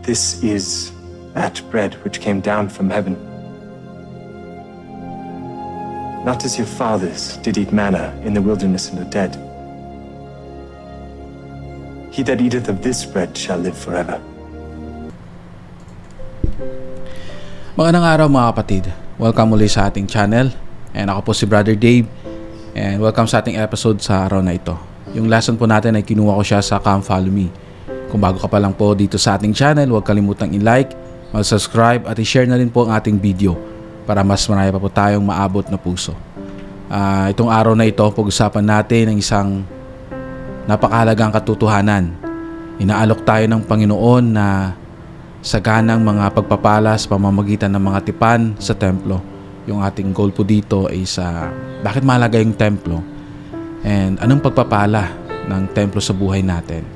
This is that bread which came down from heaven. Not as your fathers did eat manna in the wilderness and are dead. He that eateth of this bread shall live forever. Magandang araw mga kapatid. Welcome muli sa ating channel. And ako po si Brother Dave. And welcome sa ating episode sa araw na ito. Yung lesson po natin ay kinuha ko siya sa Come Follow Me. Kung bago ka pa lang po dito sa ating channel, huwag kalimutang i-like, mag-subscribe at i-share na rin po ang ating video para mas marami pa po tayong maabot na puso. Itong araw na ito, pag-usapan natin ng isang napakahalagang katotohanan. Inaalok tayo ng Panginoon na saganang mga pagpapalas pamamagitan ng mga tipan sa templo. Yung ating goal po dito ay sa bakit mahalaga yung templo and anong pagpapala ng templo sa buhay natin.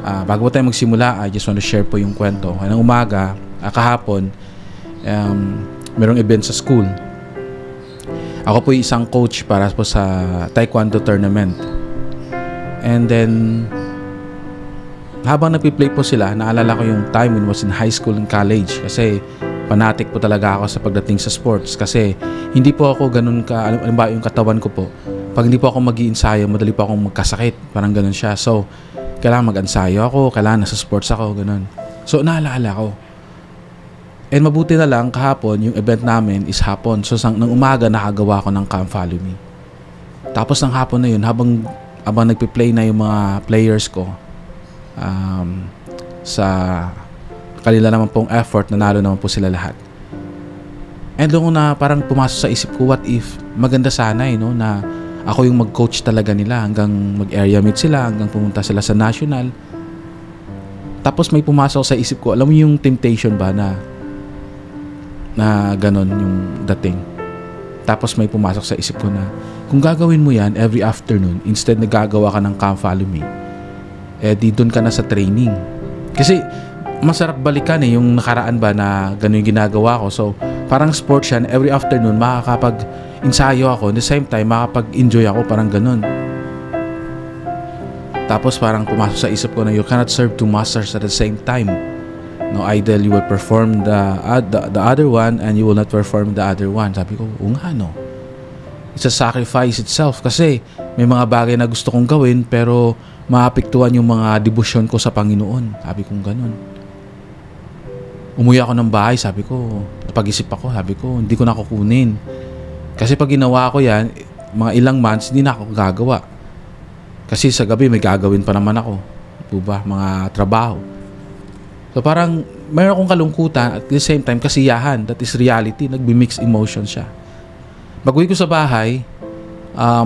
Bago tayo magsimula, I just want to share po yung kwento. Ngayong umaga, kahapon, merong event sa school. Ako po yung isang coach para po sa taekwondo tournament. And then, habang nagpi-play po sila, naalala ko yung time when I was in high school and college. Kasi fanatic po talaga ako sa pagdating sa sports. Kasi hindi po ako ganun alam ba yung katawan ko po. Pag hindi po ako mag-i-ensayo, madali po akong magkasakit. Parang ganun siya. So, kailangan mag-ensayo ako, kailangan nasa sports ako, ganun. So, naalala ko. And mabuti na lang, kahapon, yung event namin is hapon. So, nang umaga, nakagawa ko ng Come Follow Me. Tapos ng hapon na yun, habang nagpi-play na yung mga players ko, sa kanila naman pong effort, nanalo naman po sila lahat. And doon na parang pumasok sa isip ko, what if maganda sana no, na ako yung mag-coach talaga nila hanggang mag-area meet sila, hanggang pumunta sila sa national. Tapos may pumasok sa isip ko, alam mo yung temptation ba na ganon yung dating. Tapos may pumasok sa isip ko na kung gagawin mo yan every afternoon, instead na gagawa ka ng Come Follow Me, di doon ka na sa training. Kasi masarap balikan yung nakaraan ba na gano'n yung ginagawa ko. So parang sports yan, every afternoon makakapag-ensayo ako, at the same time makakapag-enjoy ako, parang gano'n. Tapos parang pumasok sa isip ko na you cannot serve two masters at the same time. No, either you will perform the other one and you will not perform the other one. Sabi ko, nga no. It's a sacrifice itself kasi may mga bagay na gusto kong gawin pero maapektuhan yung mga debosyon ko sa Panginoon. Sabi kong ganun. Umuwi ako ng bahay, sabi ko, napag-isip ako, sabi ko, hindi ko na kukunin. Kasi pag ginawa ko yan, mga ilang months, hindi na ako gagawa. Kasi sa gabi, may gagawin pa naman ako. Diba? Mga trabaho. So parang, mayroon akong kalungkutan at the same time, kasiyahan. That is reality. Nagbi-mix emotion siya. Pag-uwi ko sa bahay,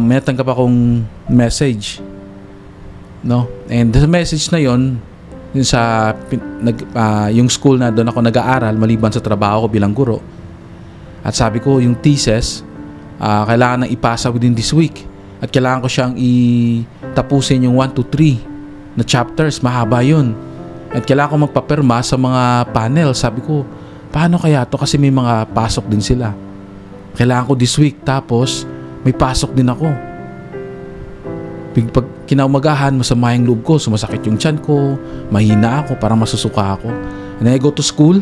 may natanggap akong message. No? And the message na yon yung sa yung school na doon ako nag-aaral maliban sa trabaho ko bilang guro. At sabi ko yung thesis kailangan nang ipasa within this week. At kailangan ko siyang itapusin yung 1 to 3 na chapters, mahaba yun. At kailangan ko magpapirma sa mga panel. Sabi ko, paano kaya to? Kasi may mga pasok din sila. Kailangan ko this week. Tapos may pasok din ako. Pag kinaumagahan, masama yung loob ko, sumasakit yung tiyan ko, mahina ako, parang masusuka ako. And I go to school,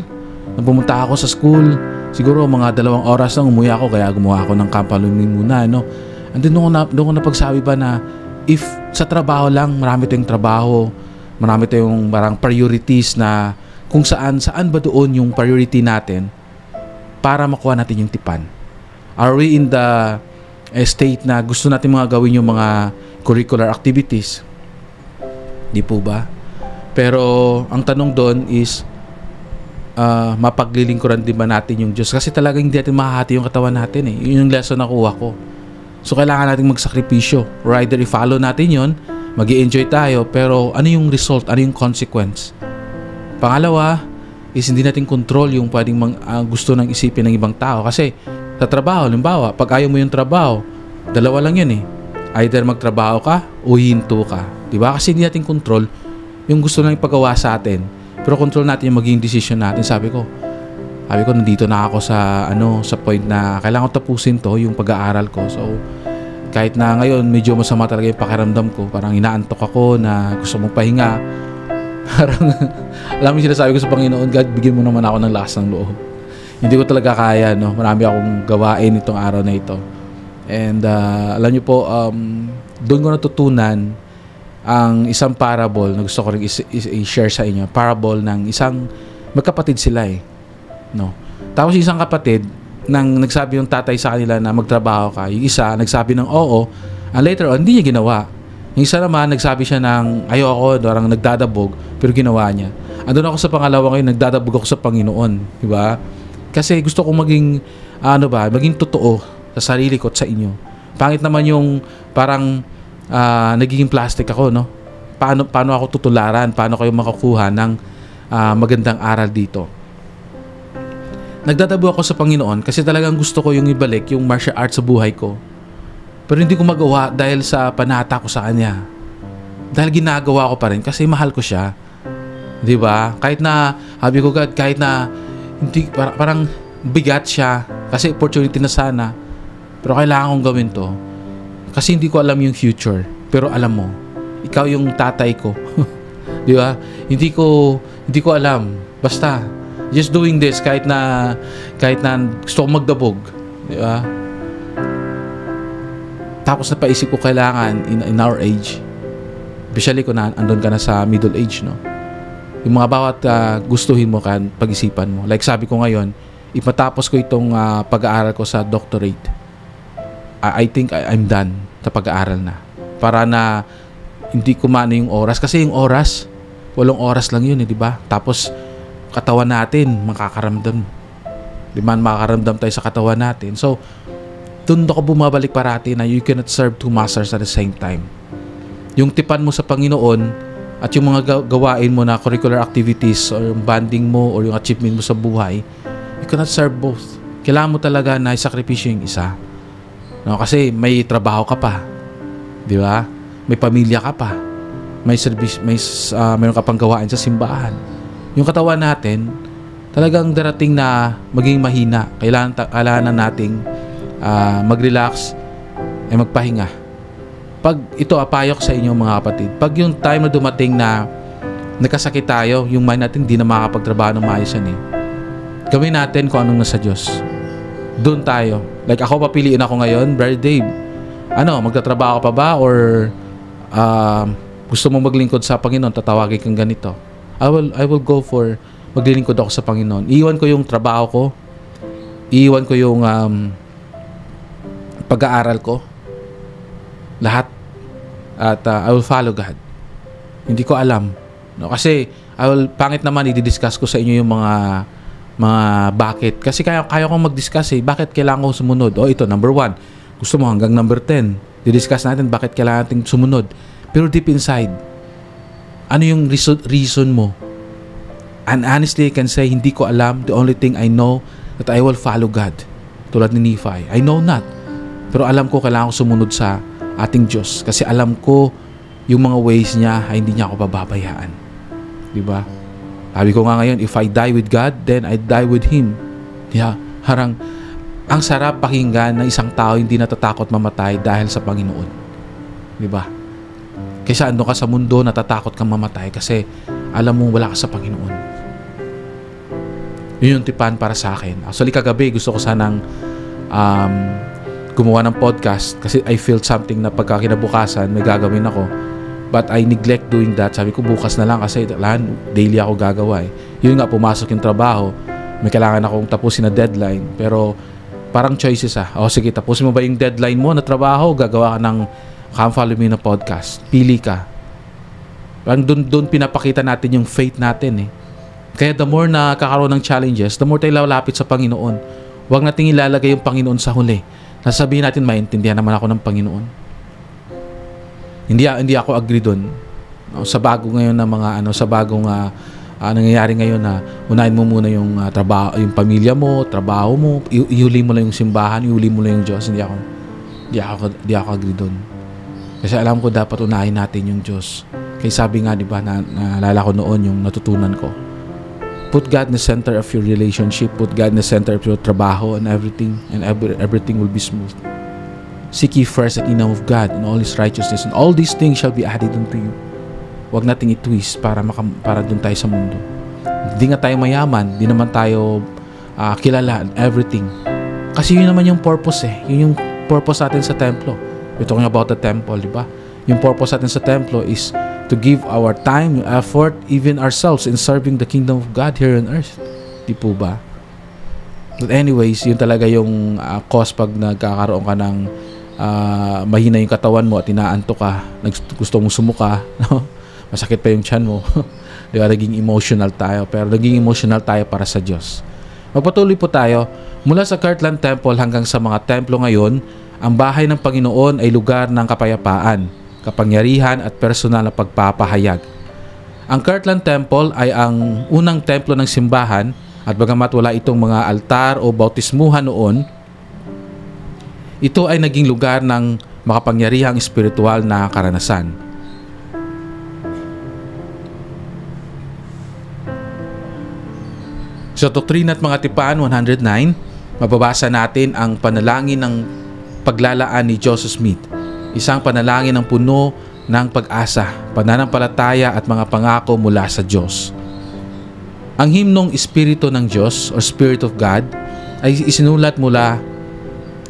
nang pumunta ako sa school, siguro mga 2 oras lang umuwi ako, kaya gumawa ako ng Come Follow Me muna, no? And then doon ko napagsabi ba na if sa trabaho lang, marami tayong trabaho, marami tayong parang priorities na kung saan ba doon yung priority natin para makuha natin yung tipan. Are we in the state na gusto natin mga gawin yung mga curricular activities? Di po ba? Pero ang tanong doon is mapaglilingkuran din ba natin yung Diyos? Kasi talagang hindi natin makahati yung katawan natin eh. Yun yung lesson na kuha ko. So kailangan natin magsakripisyo. Or either i-follow natin yun, mag-i-enjoy tayo, pero ano yung result? Ano yung consequence? Pangalawa is hindi natin control yung pwedeng gusto ng isipin ng ibang tao. Kasi sa trabaho, halimbawa, pag ayaw mo yung trabaho, 2 lang yun eh. Either magtrabaho ka o hinto ka. Diba? Kasi hindi natin control yung gusto lang ipagawa sa atin. Pero control natin yung maging decision natin. Sabi ko, nandito na ako sa point na kailangan ko tapusin to, yung pag-aaral ko. So, kahit na ngayon medyo masama talaga yung pakiramdam ko, parang inaantok ako na gusto mong pahinga, Parang, alam mo yung sinasabi ko sa Panginoon, God, bigyan mo naman ako ng lakas ng loob. Hindi ko talaga kaya, no? Marami akong gawain itong araw na ito. And alam niyo po, doon ko natutunan ang isang parable na gusto ko rin i-share sa inyo. Parable ng isang magkapatid sila no? Tapos isang kapatid, nang nagsabi yung tatay sa kanila na magtrabaho ka, yung isa nagsabi ng oo, and later on, hindi niya ginawa. Yung isa naman, nagsabi siya ng ayoko, parang nagdadabog, pero ginawa niya. Andun ako sa pangalawa ngayon, nagdadabog ako sa Panginoon. Diba? Kasi gusto kong maging totoo sa sarili ko at sa inyo. Pangit naman yung parang nagiging plastic ako, no? Paano ako tutularan? Paano kayo makakuha ng magandang aral dito? Nagdadabo ako sa Panginoon kasi talagang gusto ko yung ibalik yung martial arts sa buhay ko. Pero hindi ko magawa dahil sa panata ko sa Kanya. Dahil ginagawa ko pa rin kasi mahal ko siya. Di ba? Kahit na, sabi ko, God, kahit na hindi, parang bigat siya kasi opportunity na sana. Pero kailangan kong gawin to. Kasi hindi ko alam yung future. Pero alam mo, ikaw yung tatay ko. Di ba? Hindi ko alam. Basta, just doing this kahit na gusto kong magdabog. Di ba? Tapos napaisip ko kailangan in our age, especially kung andun ka na sa middle age, no? Yung mga bawat gustuhin mo pag-isipan mo. Like sabi ko ngayon, ipatapos ko itong pag-aaral ko sa doctorate. I think I'm done sa pag-aaral na. Para na hindi kumano yung oras. Kasi yung oras, 8 oras lang yun, di ba? Tapos katawan natin, makakaramdam. Di ba? Makakaramdam tayo sa katawan natin. So, doon ako bumabalik parati na you cannot serve two masters at the same time. Yung tipan mo sa Panginoon at yung mga gawain mo na curricular activities or yung banding mo or yung achievement mo sa buhay, you cannot serve both. Kailangan mo talaga na isakripisyo yung isa. No, kasi may trabaho ka pa. Di ba? May pamilya ka pa. May service, mayroon ka pang gawain sa simbahan. Yung katawan natin, talagang darating na maging mahina. Kailangan na nating mag-relax ay magpahinga. Pag ito, apayok sa inyo mga kapatid, pag yung time na dumating na nagkasakit tayo, yung mind natin hindi na makakapagtrabaho ng maayos yan gawin natin kung anong nasa Diyos. Doon tayo. Like ako, papiliin ako ngayon, Brother Dave, magtatrabaho ka pa ba or gusto mo maglingkod sa Panginoon, tatawagin kang ganito. I will go for maglilingkod ako sa Panginoon. Iiwan ko yung trabaho ko, iiwan ko yung pag-aaral ko, lahat, at I will follow God. Hindi ko alam, no? Kasi pangit naman i-discuss ko sa inyo yung mga bakit, kasi kaya kong mag-discuss bakit kailangan ko sumunod. Ito, number 1, gusto mo hanggang number 10 di-discuss natin bakit kailangan natin sumunod. Pero deep inside, ano yung reason mo? And honestly, I can say, hindi ko alam. The only thing I know that I will follow God. Tulad ni Nephi, I know not. Pero alam ko kailangan ko sumunod sa ating Diyos. Kasi alam ko yung mga ways niya ay hindi niya ako pababayaan. Diba? Sabi ko nga ngayon, if I die with God, then I die with Him. Yeah, harang, ang sarap pakinggan na isang tao hindi natatakot mamatay dahil sa Panginoon. Diba? Kaysa ando ka sa mundo, natatakot kang mamatay kasi alam mo wala ka sa Panginoon. Yun yung tipan para sa akin. Actually, kagabi gusto ko sanang gumawa ng podcast kasi I feel something na pagka kinabukasan may gagawin ako, but I neglect doing that. Sabi ko bukas na lang kasi daily ako gagawa Yun nga, pumasok yung trabaho, may kailangan akong tapusin na deadline, pero parang choices sige, tapusin mo ba yung deadline mo na trabaho, gagawa ka ng Come Follow Me na podcast, pili ka. Parang doon pinapakita natin yung faith natin Kaya the more na kakaroon ng challenges, the more tayo lalapit sa Panginoon. Huwag nating ilalagay yung Panginoon sa huli. Nasabihin natin, maintindihan naman ako ng Panginoon. Hindi ako agree doon. Sa bago ngayon na sa bagong nangyayari ngayon na unahin mo muna yung trabaho, yung pamilya mo, trabaho mo, ihuli mo lang yung simbahan, ihuli mo lang yung Diyos. Hindi ako agree doon. Kasi alam ko dapat unahin natin yung Diyos. Kaya sabi nga, di ba, naalala ko noon yung natutunan ko. Put God in the center of your relationship. Put God in the center of your trabaho and everything. And everything will be smooth. Seek ye first the kingdom of God and all His righteousness. And all these things shall be added unto you. wag nating i-twist para dun tayo sa mundo. Hindi nga tayo mayaman, di naman tayo kilala, everything. Kasi yun naman yung purpose Yun yung purpose natin sa templo. We're talking about the temple, di ba? Yung purpose natin sa templo is to give our time, effort, even ourselves in serving the kingdom of God here on earth. Di po ba? But anyways, yun talaga yung cause pag nagkakaroon ka ng mahina yung katawan mo at inaantok ka, gusto mong sumuka, no? Masakit pa yung tiyan mo. Di ba? Naging emotional tayo. Pero naging emotional tayo para sa Diyos. Magpatuloy po tayo. Mula sa Kirtland Temple hanggang sa mga templo ngayon, ang bahay ng Panginoon ay lugar ng kapayapaan, kapangyarihan at personal na pagpapahayag. Ang Kirtland Temple ay ang unang templo ng simbahan at bagamat wala itong mga altar o bautismuhan noon, ito ay naging lugar ng makapangyarihang espiritual na karanasan. Sa Doktrina at Mga Tipan 109, mababasa natin ang panalangin ng paglalaan ni Joseph Smith. Isang panalangin ng puno ng pag-asa, pananampalataya at mga pangako mula sa Diyos. Ang himnong Espiritu ng Diyos o Spirit of God ay isinulat mula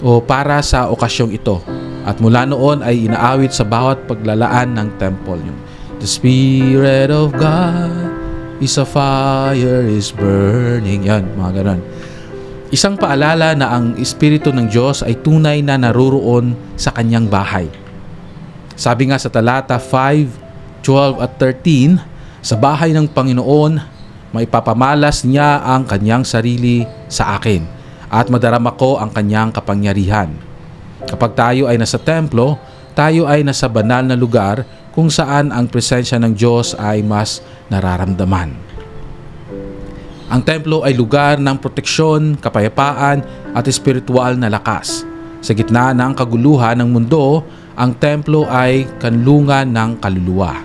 o para sa okasyong ito at mula noon ay inaawit sa bawat paglalaan ng temple. The Spirit of God is a fire is burning. Yan, mga ganon. Isang paalala na ang Espiritu ng Diyos ay tunay na naruroon sa kanyang bahay. Sabi nga sa talata 5:12 at 13, sa bahay ng Panginoon, maipapamalas niya ang kanyang sarili sa akin at madarama ko ang kanyang kapangyarihan. Kapag tayo ay nasa templo, tayo ay nasa banal na lugar kung saan ang presensya ng Diyos ay mas nararamdaman. Ang templo ay lugar ng proteksyon, kapayapaan at espiritual na lakas. Sa gitna ng kaguluhan ng mundo, ang templo ay kanlungan ng kaluluwa.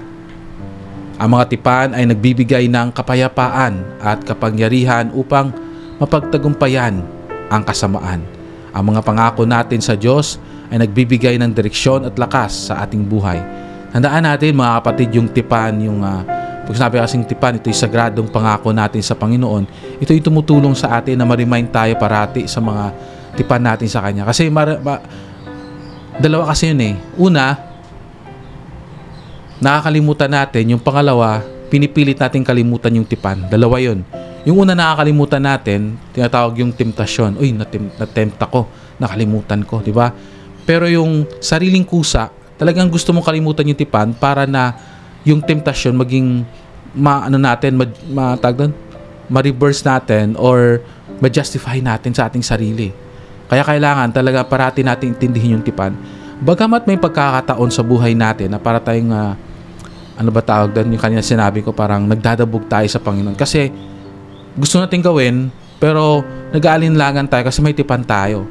Ang mga tipan ay nagbibigay ng kapayapaan at kapangyarihan upang mapagtagumpayan ang kasamaan. Ang mga pangako natin sa Diyos ay nagbibigay ng direksyon at lakas sa ating buhay. Handaan natin mga kapatid yung tipan, pag sinabi kasing tipan, ito yung sagradong pangako natin sa Panginoon. Ito yung tumutulong sa atin na ma-remind tayo parati sa mga tipan natin sa Kanya. Kasi dalawa kasi yun Una, nakakalimutan natin. Yung pangalawa, pinipilit natin kalimutan yung tipan. Dalawa yun. Yung una nakakalimutan natin, tinatawag yung temptasyon. Uy, natempt ako, nakalimutan ko, di ba? Pero yung sariling kusa, talagang gusto mong kalimutan yung tipan para na yung temptasyon maging ma-reverse natin or ma-justify natin sa ating sarili. Kaya kailangan talaga parati natin intindihin yung tipan. Bagamat may pagkakataon sa buhay natin na para tayong yung kanina sinabi ko, parang nagdadabog tayo sa Panginoon. Kasi gusto natin gawin, pero nag-aalinlangan tayo kasi may tipan tayo.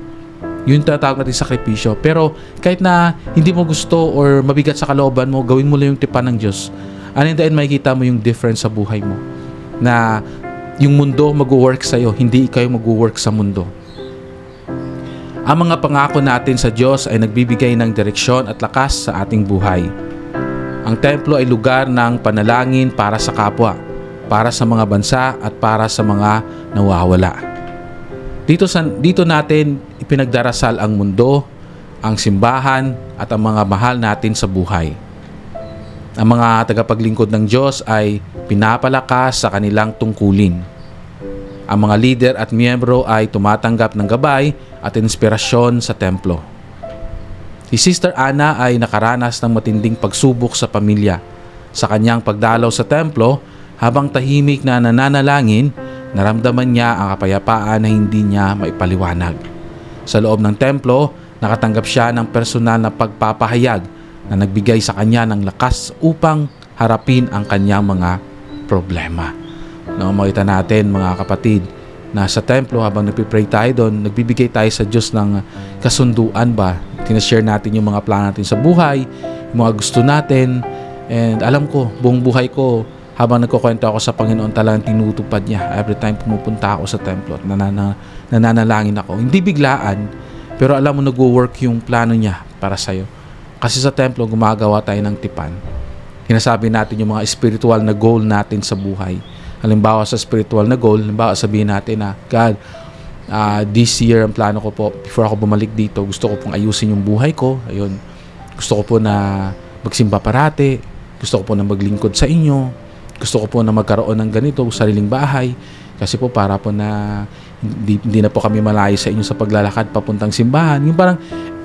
Yun tatawag natin sakripisyo. Pero kahit na hindi mo gusto or mabigat sa kalooban mo, gawin mo lang yung tipan ng Diyos. And in the end, makikita mo yung difference sa buhay mo. Na yung mundo mag-work sa'yo, hindi ikaw yung mag-work sa mundo. Ang mga pangako natin sa Diyos ay nagbibigay ng direksyon at lakas sa ating buhay. Ang templo ay lugar ng panalangin para sa kapwa, para sa mga bansa at para sa mga nawawala. Dito natin ipinagdarasal ang mundo, ang simbahan at ang mga mahal natin sa buhay. Ang mga tagapaglingkod ng Diyos ay pinapalakas sa kanilang tungkulin. Ang mga leader at miyembro ay tumatanggap ng gabay at inspirasyon sa templo. Si Sister Anna ay nakaranas ng matinding pagsubok sa pamilya. Sa kanyang pagdalaw sa templo, habang tahimik na nananalangin, naramdaman niya ang kapayapaan na hindi niya maipaliwanag. Sa loob ng templo, nakatanggap siya ng personal na pagpapahayag na nagbigay sa kanya ng lakas upang harapin ang kanyang mga problema. Makita natin mga kapatid na sa templo habang nagpipray tayo doon, nagbibigay tayo sa Diyos ng kasunduan ba? Tinashare natin yung mga plano natin sa buhay, yung mga gusto natin, and alam ko, buong buhay ko, habang nagkukwento ako sa Panginoon, talagang tinutupad niya. Every time pumupunta ako sa templo at nananalangin ako. Hindi biglaan, pero alam mo nag-work yung plano niya para sa'yo. Kasi sa templo, gumagawa tayo ng tipan. Sinasabi natin yung mga spiritual na goal natin sa buhay. Halimbawa sa spiritual na goal, halimbawa sabihin natin na, God, this year ang plano ko po, before ako bumalik dito, gusto ko pong ayusin yung buhay ko. Ayun, gusto ko po na magsimba parati, gusto ko po na maglingkod sa inyo, gusto ko po na magkaroon ng ganito, sariling bahay, kasi po para po na hindi na po kami malayo sa inyo sa paglalakad papuntang simbahan. Yung parang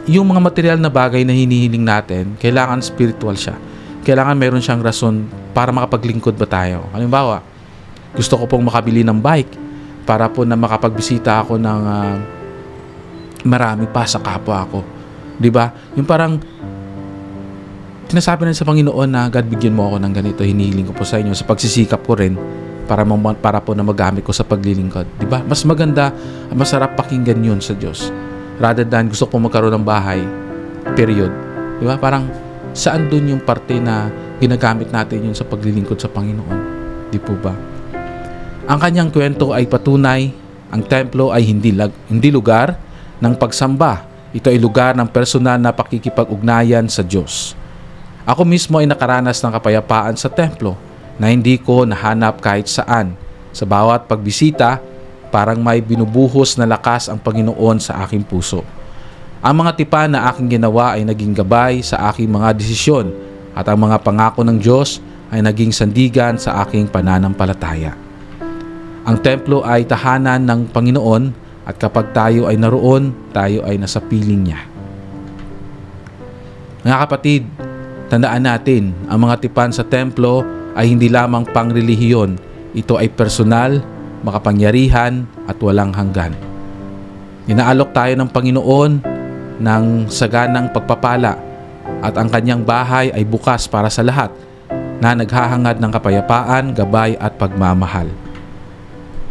yung mga material na bagay na hinihiling natin, kailangan spiritual siya. Kailangan meron siyang rason para makapaglingkod ba tayo. Halimbawa, gusto ko pong makabili ng bike para po na makapagbisita ako ng marami pa sa kapwa ko. 'Di ba? Yung parang sinasabi na sa Panginoon na, God, bigyan mo ako ng ganito, hinihiling ko po sa inyo, sa pagsisikap ko rin para po na magamit ko sa paglilingkod. 'Di ba? Mas maganda, masarap pakinggan 'yun sa Diyos. Rather than gusto ko magkaroon ng bahay, period. 'Di ba? Parang saan dun yung parte na ginagamit natin yun sa paglilingkod sa Panginoon? 'Di po ba? Ang kanyang kwento ay patunay, ang templo ay hindi lugar ng pagsamba. Ito ay lugar ng personal na pakikipag-ugnayan sa Diyos. Ako mismo ay nakaranas ng kapayapaan sa templo na hindi ko nahanap kahit saan. Sa bawat pagbisita, parang may binubuhos na lakas ang Panginoon sa aking puso. Ang mga tipan na aking ginawa ay naging gabay sa aking mga desisyon at ang mga pangako ng Diyos ay naging sandigan sa aking pananampalataya. Ang templo ay tahanan ng Panginoon at kapag tayo ay naroon, tayo ay nasa piling niya. Mga kapatid, tandaan natin, ang mga tipan sa templo ay hindi lamang pangrelihiyon. Ito ay personal, makapangyarihan at walang hanggan. Inaalok tayo ng Panginoon ng saganang pagpapala at ang kanyang bahay ay bukas para sa lahat na naghahangad ng kapayapaan, gabay at pagmamahal.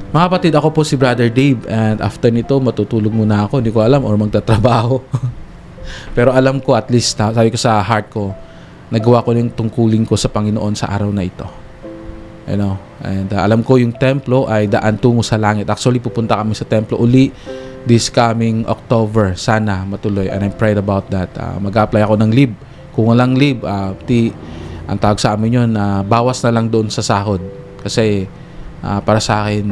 Mga kapatid, ako po si Brother Dave and after nito matutulog muna ako, hindi ko alam or magtatrabaho. Pero alam ko, at least sabi ko sa heart ko, nagawa ko yung tungkulin ko sa Panginoon sa araw na ito. You know, and alam ko yung templo ay daan tungo sa langit. Actually, pupunta kami sa templo uli this coming October. Sana matuloy and I'm prayed about that. Mag-apply ako ng leave. Kung walang leave, ang tawag sa amin yun, bawas na lang doon sa sahod. Kasi para sa akin,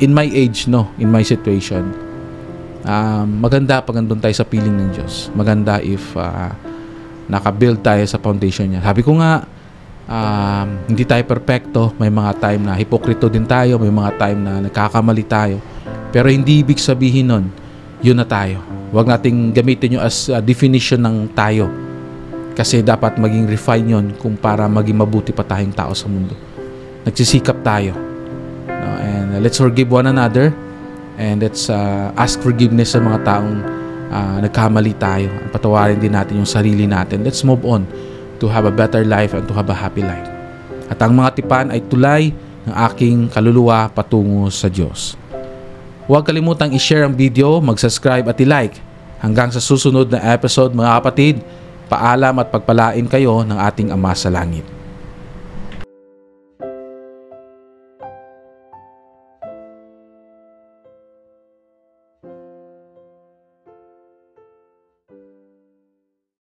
in my age, no, in my situation, maganda pag andun tayo sa piling ng Diyos. Maganda if nakabuild tayo sa foundation niya. Sabi ko nga, hindi tayo perfecto. May mga time na hipokrito din tayo. May mga time na nagkakamali tayo. Pero hindi ibig sabihin nun, yun na tayo. Huwag nating gamitin yun as definition ng tayo. Kasi dapat maging refine yun kung para maging mabuti pa tayong tao sa mundo. Nagsisikap tayo. No? And let's forgive one another. And let's ask forgiveness sa mga taong nagkamali tayo. Patawarin din natin yung sarili natin. Let's move on to have a better life and to have a happy life. At ang mga tipan ay tulay ng aking kaluluwa patungo sa Diyos. Huwag kalimutang i-share ang video, mag-subscribe at i-like. Hanggang sa susunod na episode mga kapatid, paalam at pagpalain kayo ng ating Ama sa Langit.